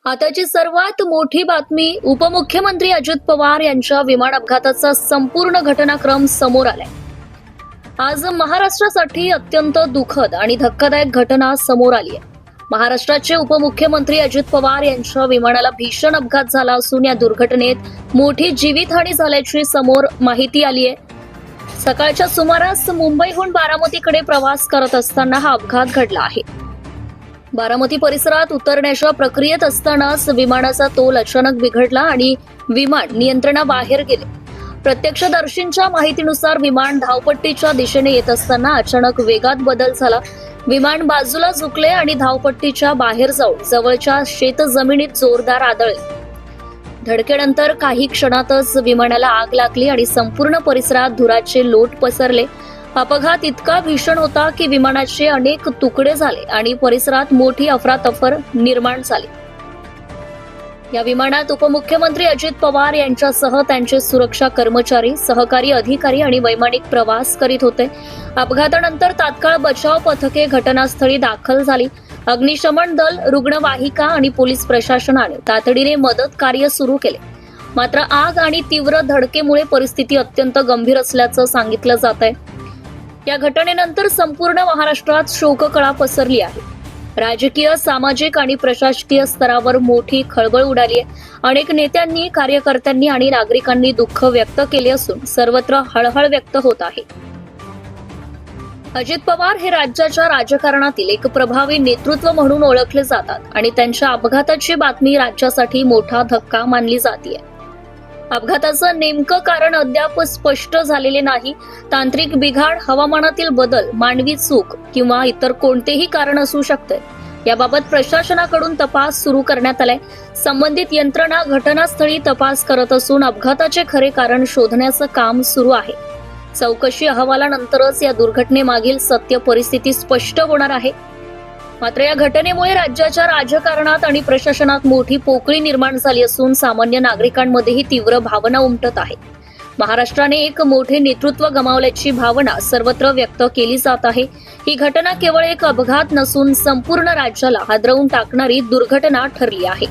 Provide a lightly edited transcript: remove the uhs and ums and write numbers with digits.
आताची सर्वात मोठी बातमी उपमुख्यमंत्री अजित पवार यांच्या विमान अपघाताचा संपूर्ण घटनाक्रम समोर आलाय। आज महाराष्ट्रासाठी अत्यंत दुःखद आणि धक्कादायक घटना समोर आली आहे। महाराष्ट्राचे उपमुख्यमंत्री अजित पवार यांच्या विमानाला भीषण अपघात झाला असून या दुर्घटनेत मोठी जीवितहानी झाल्याची समोर माहिती आली आहे। सकाळच्या सुमारास मुंबईहून बारामतीकडे प्रवास करत असताना हा अपघात घडला आहे। बारामती परिसरात उतरण्याच्या प्रक्रियेत असतानाच विमानाचा तोल अचानक बिघडला आणि विमान नियंत्रणाबाहेर गेले। प्रत्यक्षदर्शींच्या माहितीनुसार विमान धावपट्टीच्या दिशेने येत असताना अचानक वेगात बदल झाला। विमान बाजूला झुकले आणि धावपट्टीच्या बाहेर जाऊन जवळच्या शेतजमिनीत जोरदार आदळले। धडकेनंतर काही क्षणातच विमानाला आग लागली आणि संपूर्ण परिसरात धुराचे लोट पसरले। अपघात इतका भीषण होता की विमानाचे अनेक तुकडे झाले आणि परिसरात मोठी अफरातफर निर्माण झाली। या विमानात उपमुख्यमंत्री अजित पवार यांच्यासह त्यांचे सुरक्षा कर्मचारी, सहकारी अधिकारी आणि वैमानिक प्रवास करीत होते। अपघातानंतर तात्काळ बचाव पथके घटनास्थळी दाखल झाली। अग्निशमन दल, रुग्णवाहिका आणि पोलीस प्रशासनाने तातडीने मदत कार्य सुरू केले। मात्र आग आणि तीव्र धडकेमुळे परिस्थिती अत्यंत गंभीर असल्याचं सांगितलं जात आहे। या घटनेनंतर संपूर्ण महाराष्ट्रात शोककळा पसरली आहे। राजकीय, सामाजिक आणि प्रशासकीय स्तरावर मोठी खळबळ उडाली आहे। अनेक नेत्यांनी, कार्यकर्त्यांनी आणि नागरिकांनी दुःख व्यक्त केले असून सर्वत्र हळहळ व्यक्त होत आहे। अजित पवार हे राज्याच्या राजकारणातील एक प्रभावी नेतृत्व म्हणून ओळखले जातात आणि त्यांच्या अपघाताची बातमी राज्यासाठी मोठा धक्का मानली जाते। अपघाताचं नेमकं कारण अद्याप स्पष्ट झालेले नाही। तांत्रिक बिघाड, हवामानातील बदल, मानवी चूक किंवा इतर कोणतेही कारण असू शकते। याबाबत प्रशासनाकडून तपास सुरू करण्यात आलाय। संबंधित यंत्रणा घटनास्थळी तपास करत असून अपघाताचे खरे कारण शोधण्याचं काम सुरू आहे। चौकशी अहवालानंतरच या दुर्घटनेमागील सत्य परिस्थिती स्पष्ट होणार आहे। मात्र या घटनेमुळे राज्याच्या राजकारणात आणि प्रशासनात मोठी पोकळी निर्माण झाली असून सामान्य नागरिकांमध्येही तीव्र भावना उमटत आहेत। महाराष्ट्राने एक मोठे नेतृत्व गमावल्याची भावना सर्वत्र व्यक्त केली जात आहे। ही घटना केवळ एक अपघात नसून संपूर्ण राज्याला हादरवून टाकणारी दुर्घटना ठरली आहे।